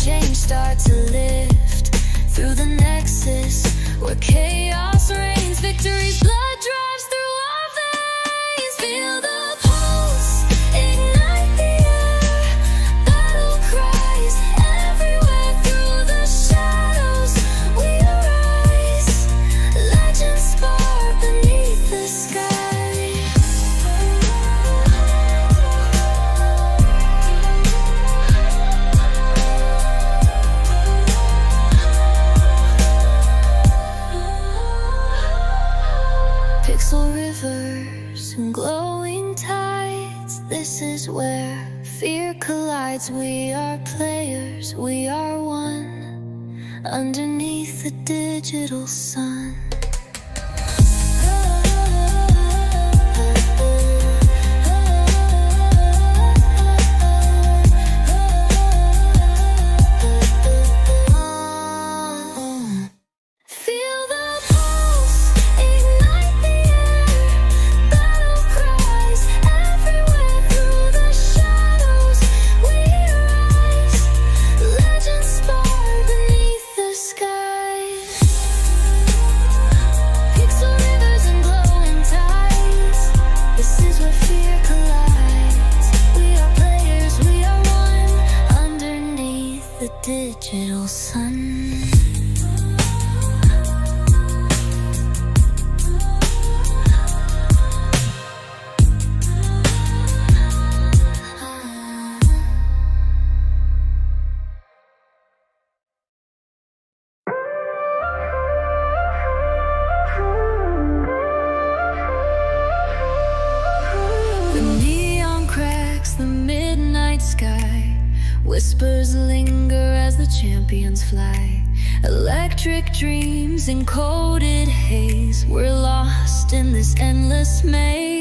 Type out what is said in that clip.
change start to lift through the nexus where chaos reigns. Victory's blood drives through our veins. Feel the pulse, ignite the air. Battle cries everywhere through the shadows. We arise, legends spark beneath the sky. Pixel rivers and glowing tides. This is where fear collides. We are players, we are one underneath the digital sun. Feel the pulse, ignite the air. Battle cries everywhere through the shadows. We rise, legends spark beneath the sky. Pixel rivers and glowing tides. This is where fear collides. We are players, we are one underneath the digital sun. The neon cracks the midnight sky. Whispers linger as the champions fly. Electric dreams in coated haze. We're lost in this endless maze.